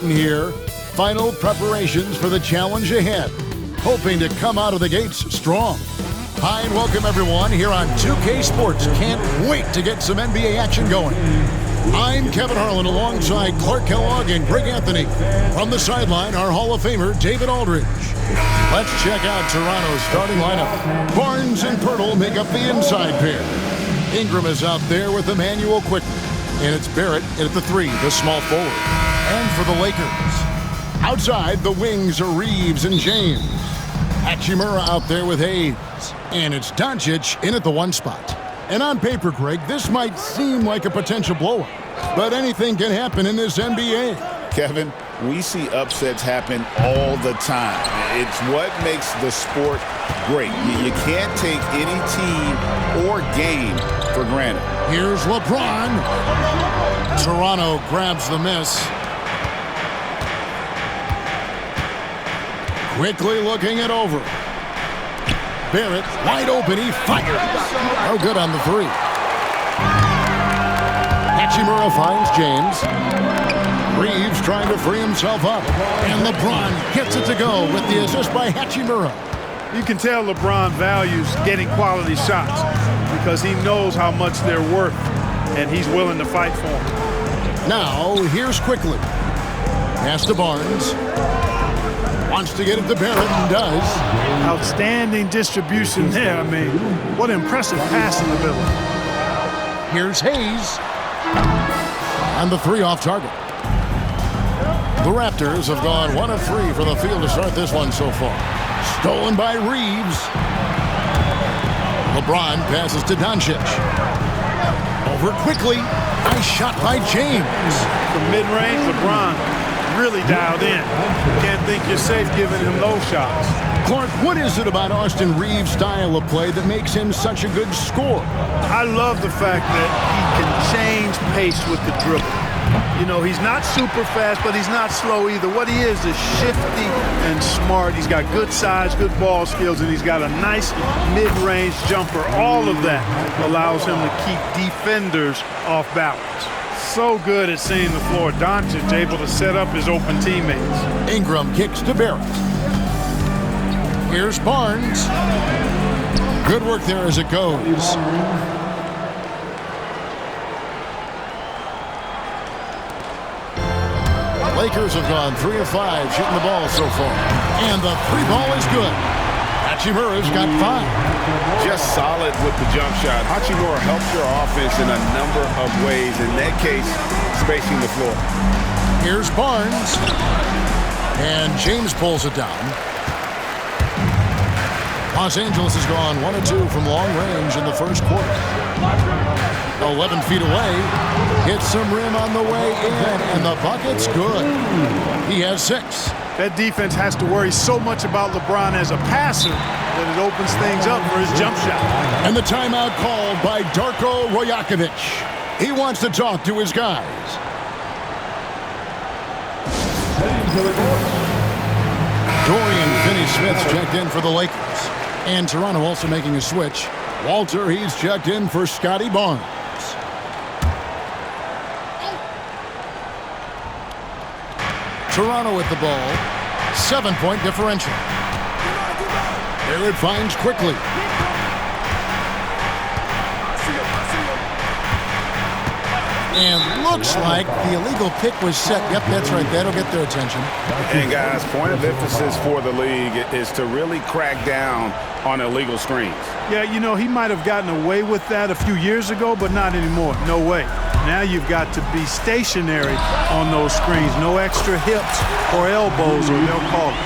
Here, final preparations for the challenge ahead, hoping to come out of the gates strong. Hi and welcome everyone here on 2K Sports. Can't wait to get some NBA action going. I'm Kevin Harlan alongside Clark Kellogg and Greg Anthony. From the sideline, our Hall of Famer, David Aldridge. Let's check out Toronto's starting lineup. Barnes and Pirtle make up the inside pair. Ingram is out there with Emmanuel quickly. And it's Barrett at the 3, the small forward. And for the Lakers, outside the wings are Reeves and James. Hachimura out there with Hayes. And it's Doncic in at the 1 spot. And on paper, Greg, this might seem like a potential blowout, but anything can happen in this NBA. Kevin, we see upsets happen all the time. It's what makes the sport great. You can't take any team or game for granted. Here's LeBron. Toronto grabs the miss. Quickly looking it over. Barrett, wide open, he fires. Oh, good on the 3. Hachimura finds James. Reeves trying to free himself up. And LeBron gets it to go with the assist by Hachimura. You can tell LeBron values getting quality shots because he knows how much they're worth, and he's willing to fight for them. Now, here's quickly. Pass to Barnes. Wants to get it to Barrett and does. Outstanding distribution there. I mean, what impressive passing ability. Here's Hayes. And the 3 off target. The Raptors have gone 1 of 3 for the field to start this one so far. Stolen by Reeves. LeBron passes to Doncic. Over quickly. Nice shot by James. From mid-range, LeBron really dialed in. Can't think you're safe giving him those shots. Clark, what is it about Austin Reeves' style of play that makes him such a good scorer? I love the fact that he can change pace with the dribble. You know, he's not super fast, but he's not slow either. What he is shifty and smart. He's got good size, good ball skills, and he's got a nice mid-range jumper. All of that allows him to keep defenders off balance. So good at seeing the floor. Doncic able to set up his open teammates. Ingram kicks to Barrett. Here's Barnes. Good work there as it goes. Lakers have gone 3 of 5 shooting the ball so far. And the 3 ball is good. Hachimura's got 5. Just solid with the jump shot. Hachimura helps your offense in a number of ways. In that case, spacing the floor. Here's Barnes. And James pulls it down. Los Angeles has gone 1 of 2 from long range in the first quarter. 11 feet away. Hits some rim on the way in. And the bucket's good. He has 6. That defense has to worry so much about LeBron as a passer that it opens things up for his jump shot. And the timeout called by Darko Rajakovic. He wants to talk to his guys. Dorian Finney-Smith's checked in for the Lakers. And Toronto also making a switch. Walter, he's checked in for Scotty Barnes. Toronto with the ball. 7-point differential. Barrett finds quickly. And looks like the illegal pick was set. Yep, that's right. That'll get their attention. And guys, point of emphasis for the league is to really crack down on illegal screens. Yeah, you know, he might have gotten away with that a few years ago, but not anymore. No way. Now you've got to be stationary on those screens. No extra hips or elbows, or they'll call it.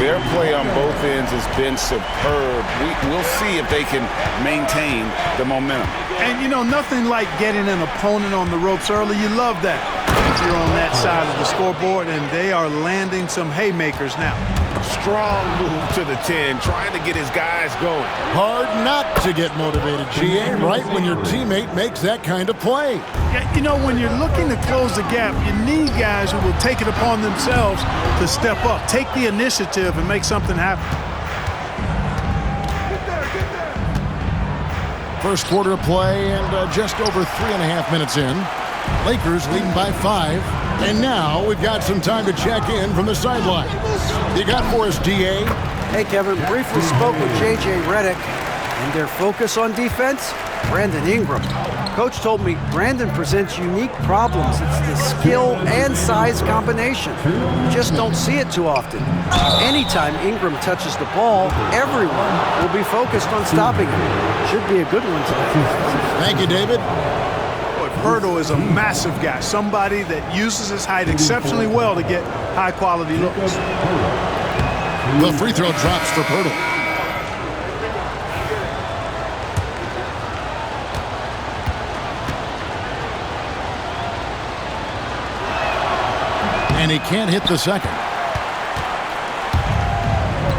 Their play on both ends has been superb. We'll see if they can maintain the momentum. And, you know, nothing like getting an opponent on the ropes early. You love that if you're on that side of the scoreboard, and they are landing some haymakers now. Strong move to the 10, trying to get his guys going. Hard not to get motivated, GA, right when your teammate makes that kind of play. Yeah, you know, when you're looking to close the gap, you need guys who will take it upon themselves to step up, take the initiative, and make something happen. First quarter play and just over 3.5 minutes in. Lakers leading by 5. And now we've got some time to check in from the sideline. You got for us, DA? Hey, Kevin. Briefly spoke with J.J. Redick, and their focus on defense, Brandon Ingram. Coach told me Brandon presents unique problems. It's the skill and size combination. You just don't see it too often. Anytime Ingram touches the ball, everyone will be focused on stopping him. Should be a good one today. Thank you, David. Hurdle is a massive guy, somebody that uses his height exceptionally well to get high-quality looks. The free throw drops for Pirtle. And he can't hit the second.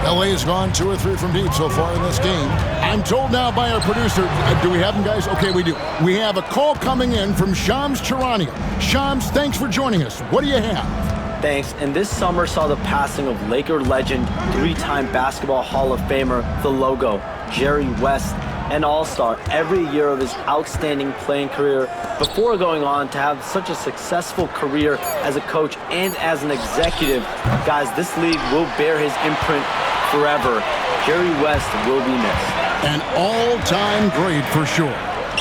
LA has gone 2 or 3 from deep so far in this game. I'm told now by our producer, do we have him, guys? Okay, we do. We have a call coming in from Shams Charania. Shams, thanks for joining us. What do you have? Thanks. And this summer saw the passing of Laker legend, 3-time Basketball Hall of Famer, the Logo, Jerry West, an all-star every year of his outstanding playing career before going on to have such a successful career as a coach and as an executive. Guys, this league will bear his imprint forever. Jerry West will be missed. An all-time great for sure.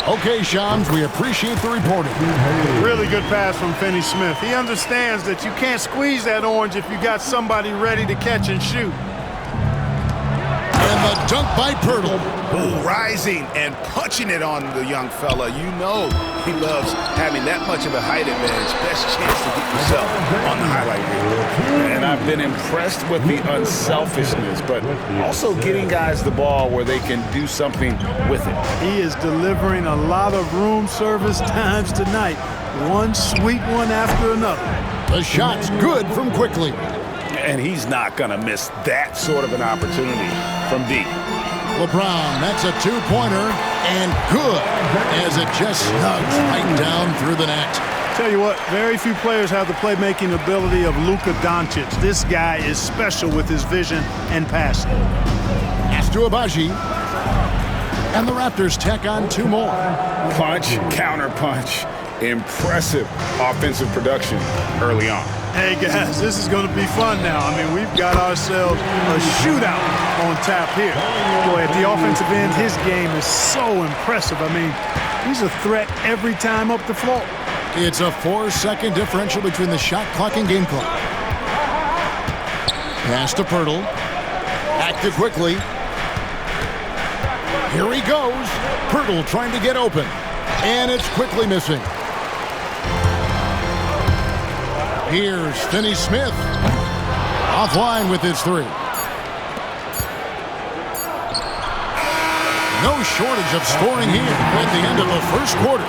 Okay, Shams, we appreciate the reporting. Really good pass from Finney Smith. He understands that you can't squeeze that orange if you got somebody ready to catch and shoot. And the dunk by Pirtle. Ooh, rising and punching it on the young fella. You know he loves having that much of a height advantage. Best chance to get yourself on the highlight reel. And I've been impressed with the unselfishness, but also getting guys the ball where they can do something with it. He is delivering a lot of room service times tonight. One sweet one after another. The shot's good from Quickly. And he's not going to miss that sort of an opportunity from deep. LeBron, that's a 2-pointer, and good, as it just snugs right down through the net. Tell you what, very few players have the playmaking ability of Luka Doncic. This guy is special with his vision and passing. Pass to Abaji. And the Raptors tack on 2 more. Punch, counter punch. Impressive offensive production early on. Hey guys, this is going to be fun now. I mean, we've got ourselves a shootout on tap here. Boy, at the offensive end, his game is so impressive. I mean, he's a threat every time up the floor. It's a 4-second differential between the shot clock and game clock. Pass to Pirtle. Back to Quickly. Here he goes. Pirtle trying to get open. And it's Quickly missing. Here's Finney Smith. Offline with his 3. No shortage of scoring here at the end of the first quarter.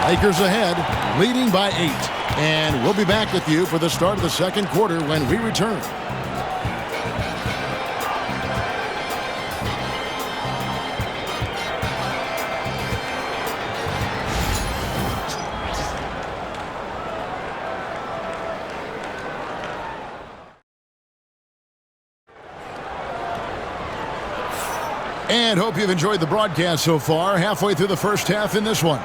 Lakers ahead, leading by 8. And we'll be back with you for the start of the second quarter when we return. And hope you've enjoyed the broadcast so far, halfway through the first half in this one.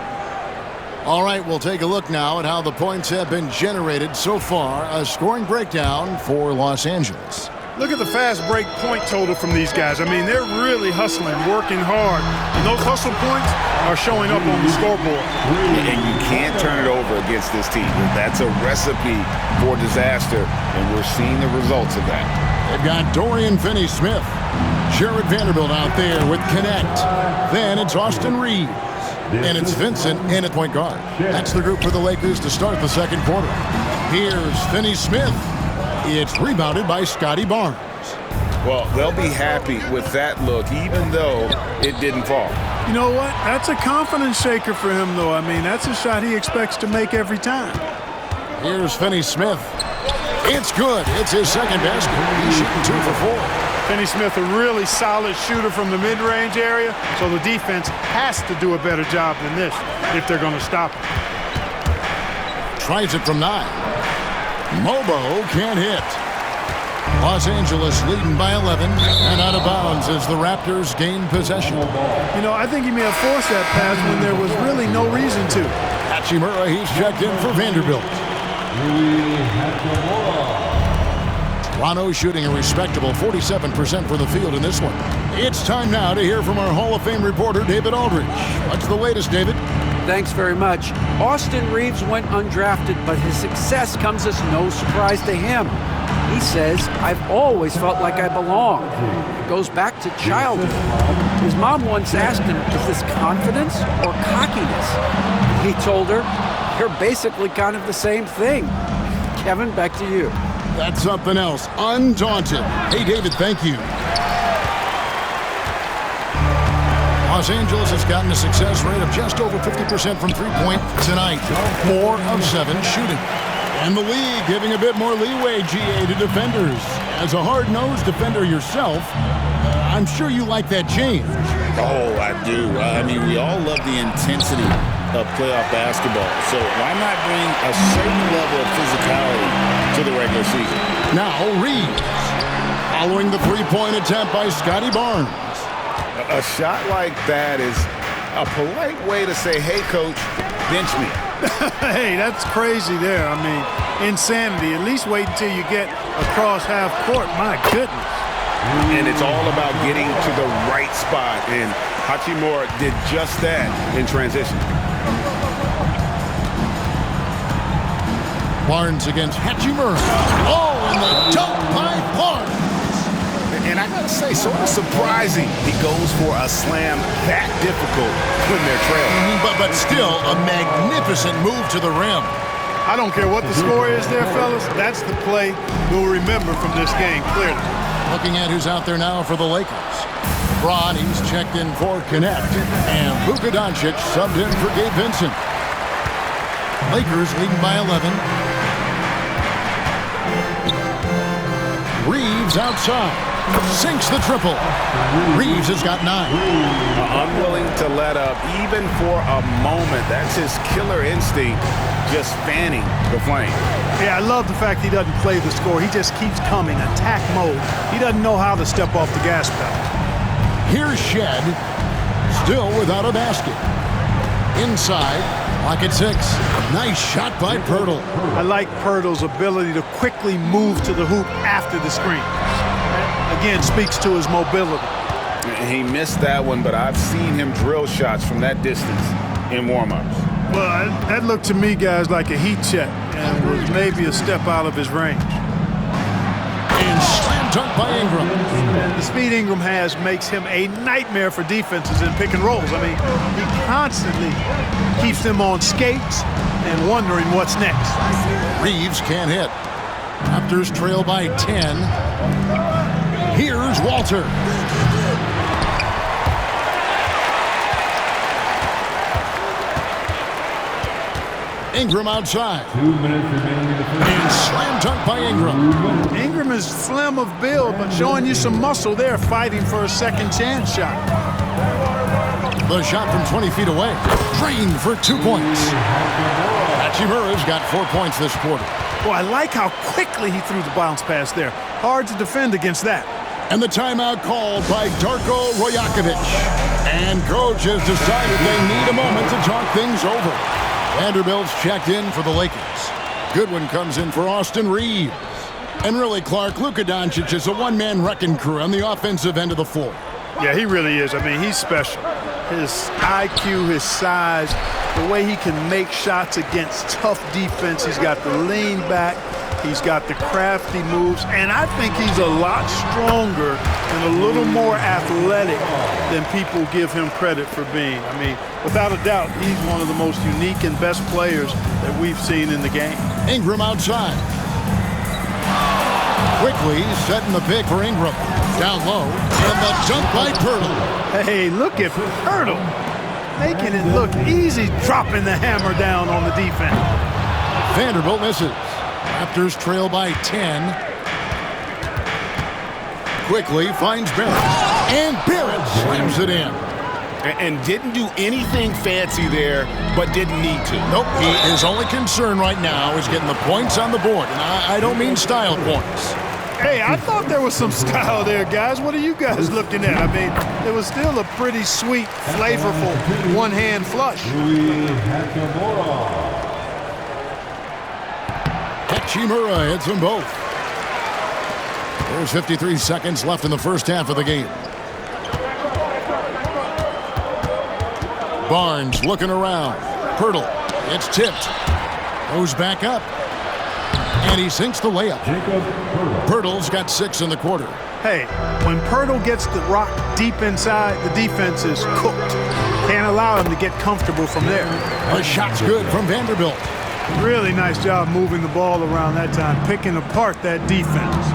All right, we'll take a look now at how the points have been generated so far. A scoring breakdown for Los Angeles. Look at the fast break point total from these guys. I mean, they're really hustling, working hard. And those hustle points are showing up on the scoreboard. And you can't turn it over against this team. That's a recipe for disaster, and we're seeing the results of that. They've got Dorian Finney-Smith. Jared Vanderbilt out there with Connect. Then it's Austin Reeves. And it's Vincent in at point guard. That's the group for the Lakers to start the second quarter. Here's Finney-Smith. It's rebounded by Scotty Barnes. Well, they'll be happy with that look, even though it didn't fall. You know what? That's a confidence shaker for him, though. I mean, that's a shot he expects to make every time. Here's Finney-Smith. It's good. It's his second basket. He's shooting 2 for 4. Finney-Smith, a really solid shooter from the mid-range area, so the defense has to do a better job than this if they're going to stop him. Tries it from 9. Mobo can't hit. Los Angeles leading by 11 and out of bounds as the Raptors gain possession. You know, I think he may have forced that pass when there was really no reason to. Hachimura, he's checked in for Vanderbilt. Toronto shooting a respectable 47% from the field in this one. It's time now to hear from our Hall of Fame reporter, David Aldridge. What's the latest, David? Thanks very much. Austin Reeves went undrafted, but his success comes as no surprise to him. He says, "I've always felt like I belong." It goes back to childhood. His mom once asked him, "Is this confidence or cockiness?" He told her, "You're basically kind of the same thing." Kevin, back to you. That's something else. Undaunted. Hey, David, thank you. Los Angeles has gotten a success rate of just over 50% from three-point tonight. 4 of 7 shooting. And the league giving a bit more leeway, GA, to defenders. As a hard-nosed defender yourself, I'm sure you like that change. Oh, I do. I mean, we all love the intensity of playoff basketball. So why not bring a certain level of physicality to the regular season? Now Reeves, following the three-point attempt by Scotty Barnes. A shot like that is a polite way to say, hey, coach, bench me. Hey, that's crazy there. I mean, insanity. At least wait until you get across half court. My goodness. And it's all about getting to the right spot. And Hachimura did just that in transition. Barnes against Hachimura. Oh, and the dunk by Barnes. And I gotta say, sort of surprising he goes for a slam that difficult when they're trailing. But still a magnificent move to the rim. I don't care what the score is there, fellas. That's the play we'll remember from this game, clearly. Looking at who's out there now for the Lakers. Bronny's checked in for Connect. And Luka Doncic subbed in for Gabe Vincent. Lakers leading by 11. Reeves outside. Sinks the triple. Reeves has got 9. Unwilling to let up even for a moment. That's his killer instinct, just fanning the flame. Yeah, I love the fact he doesn't play the score. He just keeps coming, attack mode. He doesn't know how to step off the gas pedal. Here's Shed, still without a basket. Inside, lock at 6. Nice shot by Pirtle. I like Pirtle's ability to quickly move to the hoop after the screen. Again, speaks to his mobility. He missed that one, but I've seen him drill shots from that distance in warm-ups. Well, that looked to me, guys, like a heat check and was maybe a step out of his range. And slam dunk by Ingram. The speed Ingram has makes him a nightmare for defenses in pick and rolls. I mean, he constantly keeps them on skates and wondering what's next. Reeves can't hit. Raptors trail by 10. Here's Walter. Ingram outside. 2 minutes remaining in the first. And slam dunk by Ingram. Ingram is slim of build, but showing you some muscle there, fighting for a second chance shot. The shot from 20 feet away. Drained for 2 points. Hachimura's got 4 points this quarter. Boy, I like how quickly he threw the bounce pass there. Hard to defend against that. And the timeout called by Darko Rajakovic. And coach has decided they need a moment to talk things over. Vanderbilt's checked in for the Lakers. Goodwin comes in for Austin Reeves. And really, Clark, Luka Doncic is a one-man wrecking crew on the offensive end of the floor. Yeah, he really is. I mean, he's special. His IQ, his size, the way he can make shots against tough defense. He's got the lean back. He's got the crafty moves. And I think he's a lot stronger and a little more athletic than people give him credit for being. I mean, without a doubt, he's one of the most unique and best players that we've seen in the game. Ingram outside. Quickly setting the pick for Ingram. Down low. And the dunk by Pirtle. Hey, look at Pirtle. Making it look easy, dropping the hammer down on the defense. Vanderbilt misses. Raptors trail by 10. Quickly finds Barrett. And Barrett slams it in. And didn't do anything fancy there, but didn't need to. Nope, his only concern right now is getting the points on the board. And I don't mean style points. Hey, I thought there was some style there, guys. What are you guys looking at? I mean, it was still a pretty sweet, flavorful one-hand flush. Hachimura hits them both. There's 53 seconds left in the first half of the game. Barnes looking around. Pirtle, it's tipped. Goes back up. And he sinks the layup. Pirtle's got 6 in the quarter. Hey, when Pirtle gets the rock deep inside, the defense is cooked. Can't allow him to get comfortable from there. A shot's good from Vanderbilt. Really nice job moving the ball around that time, picking apart that defense.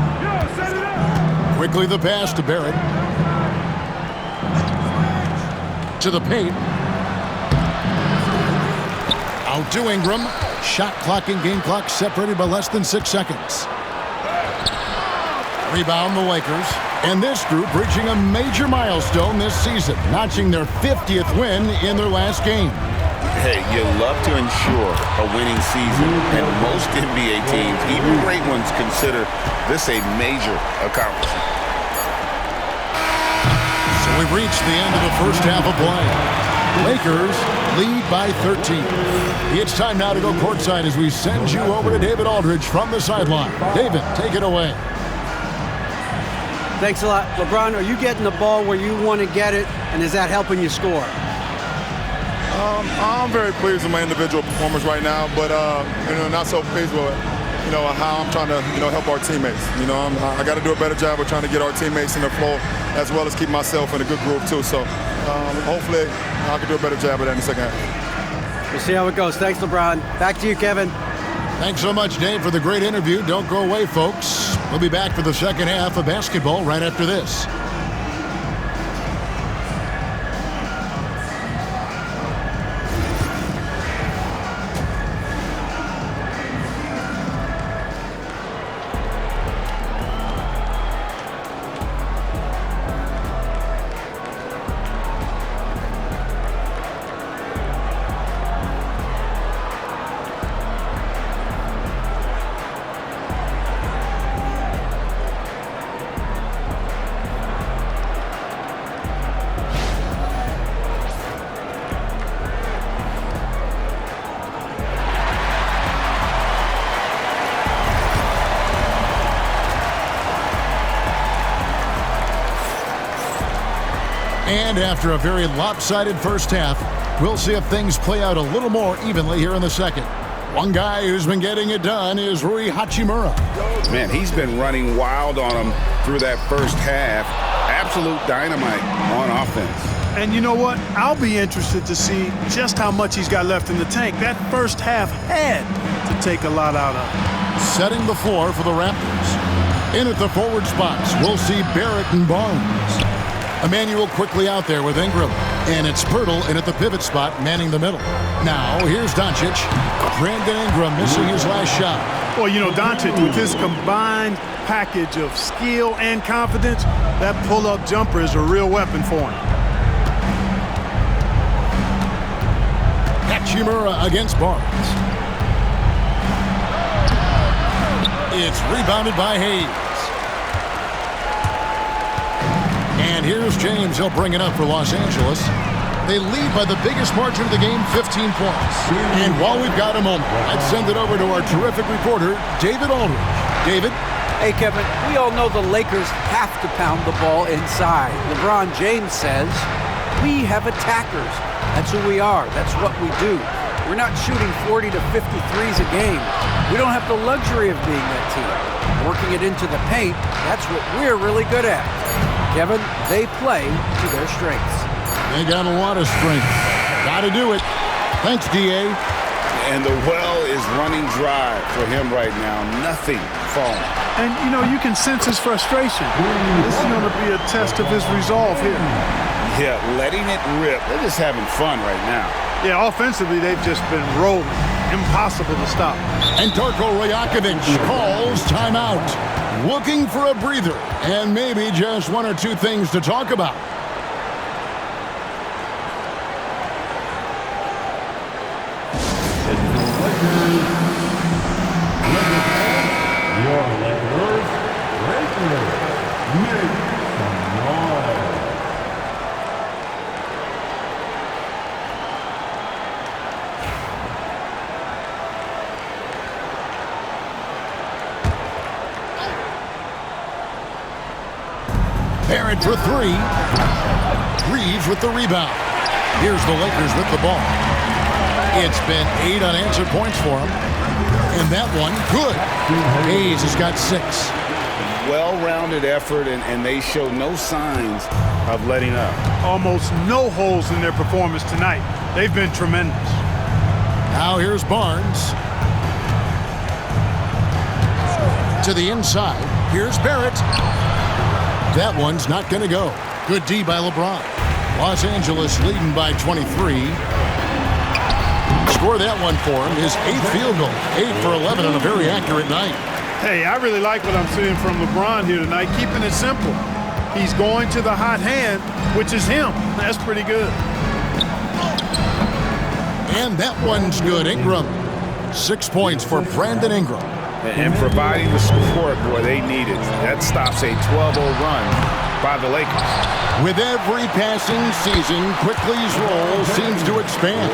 Quickly the pass to Barrett. To the paint. Out to Ingram. Shot clock and game clock separated by less than 6 seconds. Rebound the Lakers. And this group reaching a major milestone this season, notching their 50th win in their last game. Hey, you love to ensure a winning season, and most NBA teams, even great ones, consider this a major accomplishment. So we've reached the end of the first half of play. Lakers lead by 13. It's time now to go courtside as we send you over to David Aldridge from the sideline. David, take it away. Thanks a lot. LeBron, are you getting the ball where you want to get it, and is that helping you score? I'm very pleased with my individual performance right now, but not so pleased with how I'm trying to help our teammates. I got to do a better job of trying to get our teammates in the flow as well as keep myself in a good groove too. So hopefully I can do a better job of that in the second half. We'll see how it goes. Thanks, LeBron. Back to you, Kevin. Thanks so much, Dave, for the great interview. Don't go away, folks. We'll be back for the second half of basketball right after this. And after a very lopsided first half, we'll see if things play out a little more evenly here in the second. One guy who's been getting it done is Rui Hachimura. Man, he's been running wild on him through that first half. Absolute dynamite on offense. And you know what? I'll be interested to see just how much he's got left in the tank. That first half had to take a lot out of him. Setting the floor for the Raptors. In at the forward spots, we'll see Barrett and Barnes. Emmanuel quickly out there with Ingram. And it's Pirtle in at the pivot spot, manning the middle. Now, here's Doncic. Brandon Ingram missing his last shot. Well, Doncic, with his combined package of skill and confidence, that pull-up jumper is a real weapon for him. Hachimura against Barnes. It's rebounded by Hayes. And here's James. He'll bring it up for Los Angeles. They lead by the biggest margin of the game, 15 points. And while we've got a moment, let's send it over to our terrific reporter, David Aldridge. David? Hey, Kevin, we all know the Lakers have to pound the ball inside. LeBron James says, we have attackers. That's who we are. That's what we do. We're not shooting 40 to 50 threes a game. We don't have the luxury of being that team. Working it into the paint, that's what we're really good at. Kevin, they play to their strengths. They got a lot of strength. Got to do it. Thanks, D.A. And the well is running dry for him right now. Nothing falling. And, you can sense his frustration. This is going to be a test of his resolve here. Yeah, letting it rip. They're just having fun right now. Yeah, offensively, they've just been rolling. Impossible to stop. And Darko Rajakovic calls timeout. Looking for a breather and maybe just one or two things to talk about. Your Lakers, make some noise. Barrett for three. Reeves with the rebound. Here's the Lakers with the ball. It's been 8 unanswered points for him. And that one, good. Hayes has got 6. Well-rounded effort, and they show no signs of letting up. Almost no holes in their performance tonight. They've been tremendous. Now here's Barnes. To the inside. Here's Barrett. That one's not going to go. Good D by LeBron. Los Angeles leading by 23. Score that one for him. His 8th field goal. 8 for 11 on a very accurate night. Hey, I really like what I'm seeing from LeBron here tonight, keeping it simple. He's going to the hot hand, which is him. That's pretty good. And that one's good. Ingram. 6 points for Brandon Ingram. And providing the support, boy, they need it. That stops a 12-0 run by the Lakers. With every passing season, Quickly's role seems to expand.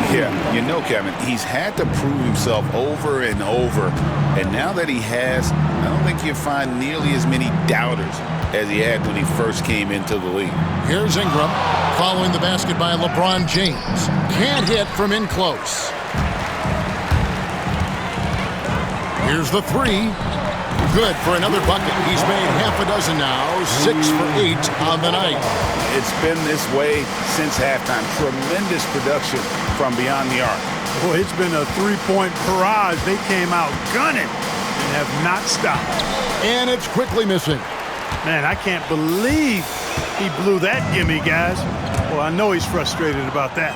Yeah, you know, Kevin, he's had to prove himself over and over. And now that he has, I don't think you'll find nearly as many doubters as he had when he first came into the league. Here's Ingram, following the basket by LeBron James. Can't hit from in close. Here's the three. Good for another bucket. He's made half a dozen now, 6 for 8 on the night. It's been this way since halftime. Tremendous production from beyond the arc. Boy, it's been a three-point barrage. They came out gunning and have not stopped. And it's Quickly missing. Man, I can't believe he blew that gimme, guys. Well, I know he's frustrated about that.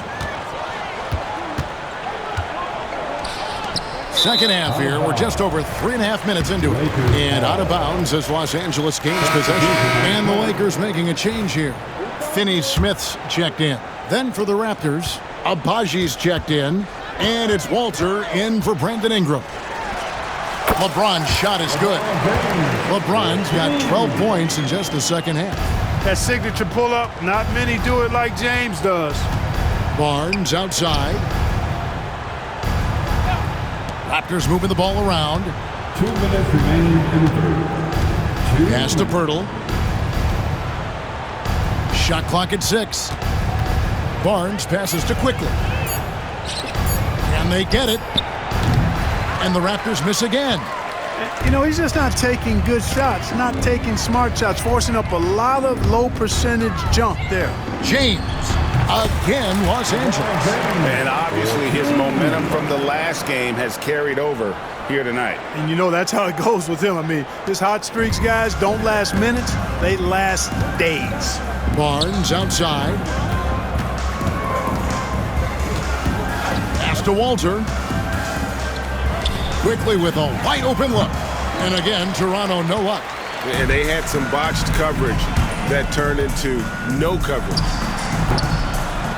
Second half here. We're just over 3.5 minutes into it. And out of bounds as Los Angeles gains possession. And the Lakers making a change here. Finney Smith's checked in. Then for the Raptors, Abaji's checked in. And it's Walter in for Brandon Ingram. LeBron's shot is good. LeBron's got 12 points in just the second half. That signature pull-up, not many do it like James does. Barnes outside. Raptors moving the ball around. 2 minutes remaining in the third. Pass to Pirtle. Shot clock at 6. Barnes passes to Quickly. And they get it. And the Raptors miss again. You know, he's just not taking good shots, not taking smart shots, forcing up a lot of low percentage jump there. James, again, Los Angeles. And obviously his momentum from the last game has carried over here tonight. And you know, that's how it goes with him. I mean, his hot streaks, guys, don't last minutes, they last days. Barnes outside. Pass to Walter. Quickly with a wide open look. And again, Toronto no up. And they had some botched coverage that turned into no coverage.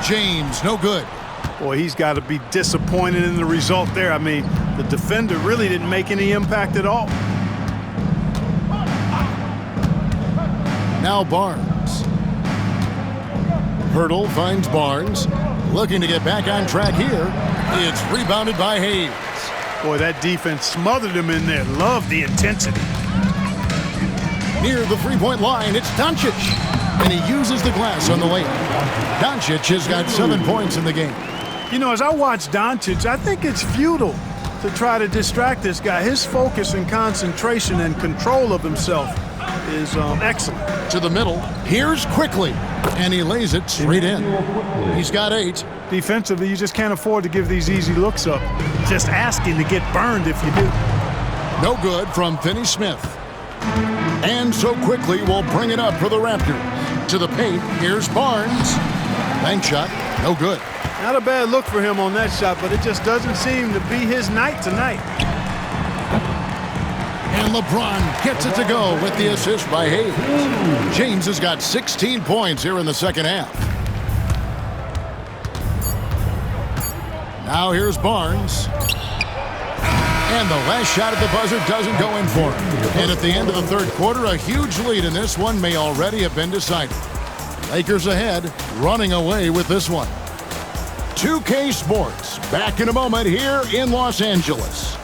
James, no good. Boy, he's got to be disappointed in the result there. I mean, the defender really didn't make any impact at all. Now Barnes. Pirtle finds Barnes. Looking to get back on track here. It's rebounded by Hayes. Boy, that defense smothered him in there. Love the intensity. Near the three-point line, it's Doncic. And he uses the glass on the layup. Doncic has got 7 points in the game. You know, as I watch Doncic, I think it's futile to try to distract this guy. His focus and concentration and control of himself is excellent. To the middle, here's Quickly. And he lays it straight in. He's got 8. Defensively, you just can't afford to give these easy looks up. Just asking to get burned if you do. No good from Finney Smith. And so Quickly will bring it up for the Raptors. To the paint, here's Barnes. Bank shot, no good. Not a bad look for him on that shot, but it just doesn't seem to be his night tonight. And LeBron gets it to go with the assist by Hayes. James has got 16 points here in the second half. Now here's Barnes. And the last shot at the buzzer doesn't go in for him. And at the end of the third quarter, a huge lead in this one may already have been decided. Lakers ahead, running away with this one. 2K Sports, back in a moment here in Los Angeles.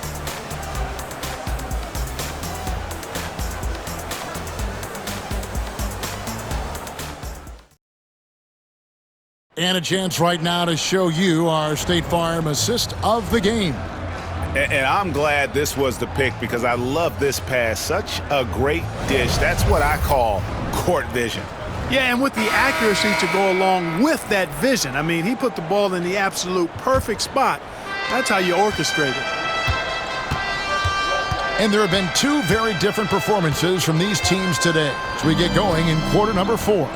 And a chance right now to show you our State Farm assist of the game. And I'm glad this was the pick because I love this pass. Such a great dish. That's what I call court vision. Yeah, and with the accuracy to go along with that vision. I mean, he put the ball in the absolute perfect spot. That's how you orchestrate it. And there have been two very different performances from these teams today as we get going in quarter number 4.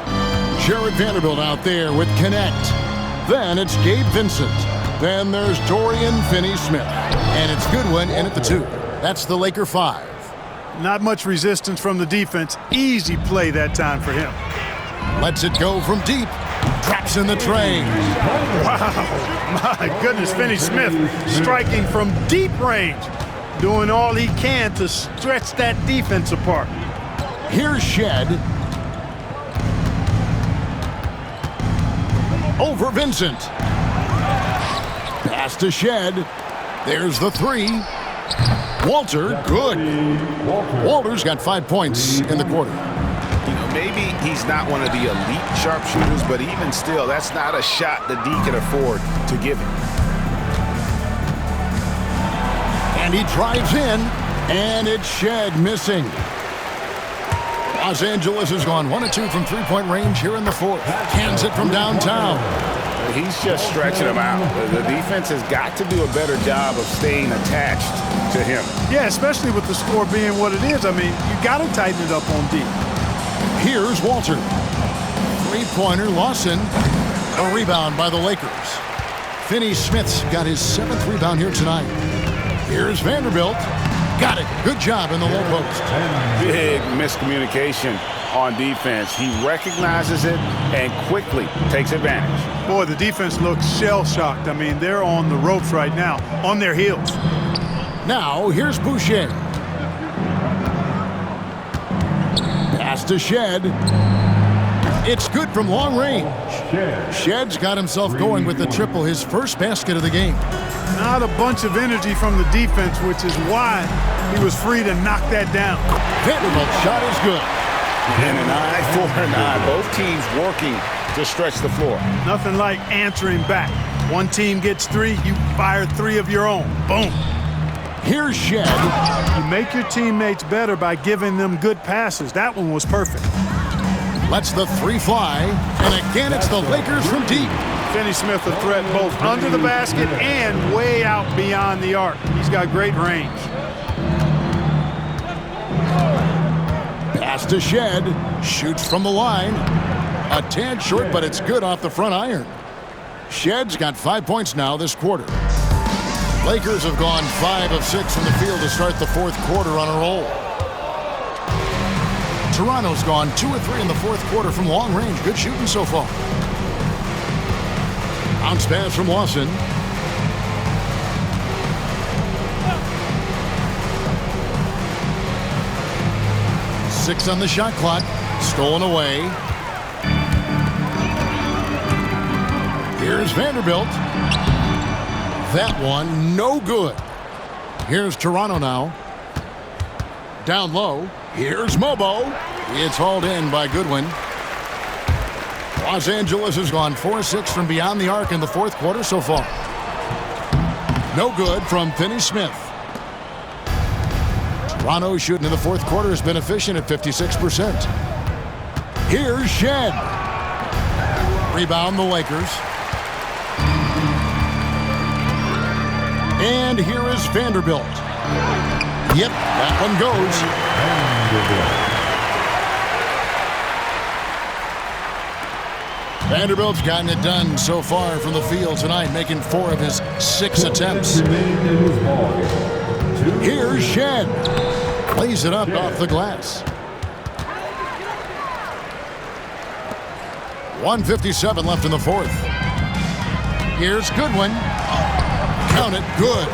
Jared Vanderbilt out there with Connect. Then it's Gabe Vincent. Then there's Dorian Finney-Smith. And it's Goodwin in at the 2. That's the Laker 5. Not much resistance from the defense. Easy play that time for him. Lets it go from deep. Drops in the tray. Wow. My goodness, Finney-Smith striking from deep range. Doing all he can to stretch that defense apart. Here's Shed. Over Vincent. Pass to Shed. There's the 3. Walter, good. Walter's got 5 points in the quarter. You know, maybe he's not one of the elite sharpshooters, but even still, that's not a shot that D can afford to give him. And he drives in, and it's Shed missing. Los Angeles has gone 1 of 2 from three-point range here in the 4th. Hands it from downtown. He's just stretching him out. The defense has got to do a better job of staying attached to him. Yeah, especially with the score being what it is. I mean, you got to tighten it up on D. Here's Walter. Three-pointer, Lawson. A rebound by the Lakers. Finney-Smith's got his 7th rebound here tonight. Here's Vanderbilt. Got it. Good job in the low post. Big miscommunication on defense. He recognizes it and quickly takes advantage. Boy, the defense looks shell-shocked. I mean, they're on the ropes right now, on their heels. Now, here's Boucher. Pass to Shed. It's good from long range. Shed's got himself going with the triple, his first basket of the game. Not a bunch of energy from the defense, which is why he was free to knock that down. Vanderbilt's shot is good. And an eye for an eye. Both teams working to stretch the floor. Nothing like answering back. One team gets 3, you fire 3 of your own. Boom. Here's Shed. You make your teammates better by giving them good passes. That one was perfect. Lets the 3 fly. And again, it's the Lakers from deep. Finney-Smith a threat both under the basket and way out beyond the arc. He's got great range. Pass to Shed. Shoots from the line. A tad short, but it's good off the front iron. Shed's got 5 points now this quarter. Lakers have gone 5 of 6 from the field to start the 4th quarter on a roll. Toronto's gone 2 of 3 in the 4th quarter from long range. Good shooting so far. Bounce pass from Lawson. Six on the shot clock. Stolen away. Here's Vanderbilt. That one, no good. Here's Toronto now. Down low. Here's Mobo. It's hauled in by Goodwin. Los Angeles has gone 4-6 from beyond the arc in the 4th quarter so far. No good from Finney-Smith. Toronto shooting in the 4th quarter has been efficient at 56%. Here's Shed. Rebound the Lakers. And here is Vanderbilt. Yep, that one goes. Vanderbilt's gotten it done so far from the field tonight, making 4 of his 6 attempts. Here's Shed. Plays it up off the glass. 1:57 left in the 4th. Here's Goodwin. Count it, good.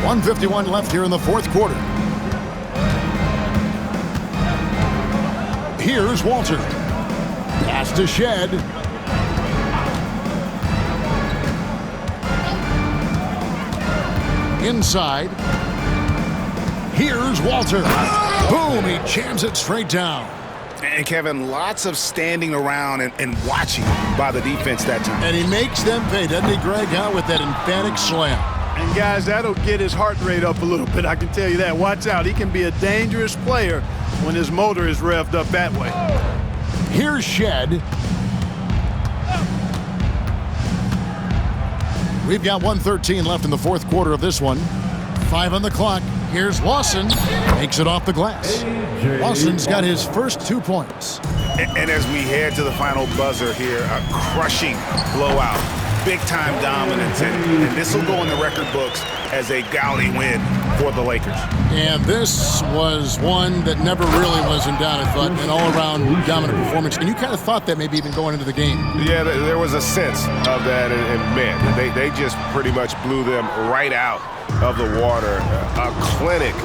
1:51 left here in the 4th quarter. Here's Walter. Pass to Shed. Inside. Here's Walter. Boom, he jams it straight down. And Kevin, lots of standing around and watching by the defense that time. And he makes them pay, doesn't he, Greg, with that emphatic slam. And guys, that'll get his heart rate up a little bit, I can tell you that. Watch out, he can be a dangerous player when his motor is revved up that way. Here's Shed. We've got 1:13 left in the fourth quarter of this one. 5 on the clock. Here's Lawson. Makes it off the glass. Lawson's got his first 2 points. And as we head to the final buzzer here, a crushing blowout. Big-time dominance. And this will go in the record books as a gaudy win for the Lakers. And this was one that never really was in doubt, I thought, an all-around dominant performance. And you kind of thought that maybe even going into the game. Yeah, there was a sense of that. And man, they just pretty much blew them right out of the water. A clinic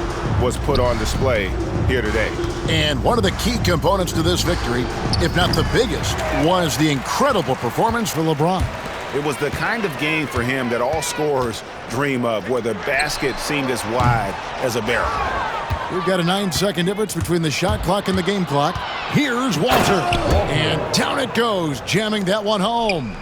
was put on display here today. And one of the key components to this victory, if not the biggest, was the incredible performance for LeBron. It was the kind of game for him that all scorers dream of, where the basket seemed as wide as a barrel. We've got a 9-second difference between the shot clock and the game clock. Here's Walter. And down it goes, jamming that one home.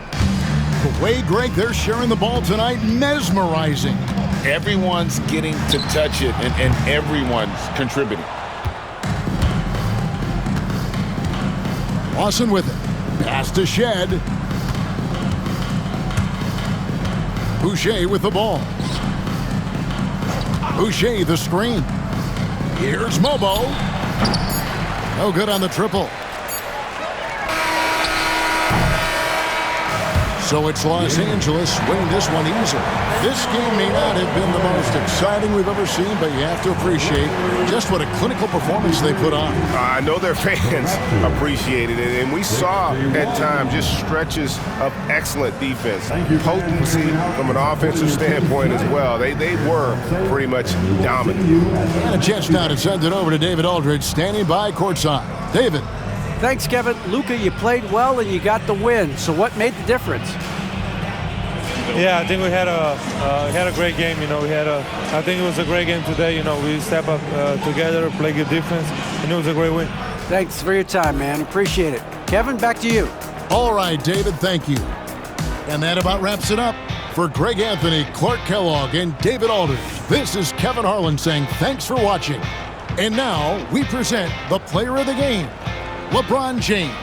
The way, Greg, they're sharing the ball tonight, mesmerizing. Everyone's getting to touch it, and everyone's contributing. Lawson with it. Pass to Shed. Boucher with the ball. Boucher the screen. Here's Mobo. No good on the triple. So it's Los Angeles winning this one easily. This game may not have been the most exciting we've ever seen, but you have to appreciate just what a clinical performance they put on. I know their fans appreciated it, and we saw at times just stretches of excellent defense. Potency from an offensive standpoint as well. They were pretty much dominant. And a chance now to send it over to David Aldridge, standing by courtside. David. Thanks, Kevin. Luka, you played well and you got the win. So what made the difference? Yeah, I think we had a great game. You know, I think it was a great game today. You know, we step up together, play good defense, and it was a great win. Thanks for your time, man. Appreciate it. Kevin, back to you. All right, David, thank you. And that about wraps it up. For Greg Anthony, Clark Kellogg, and David Aldridge, this is Kevin Harlan saying thanks for watching. And now we present the player of the game, LeBron James.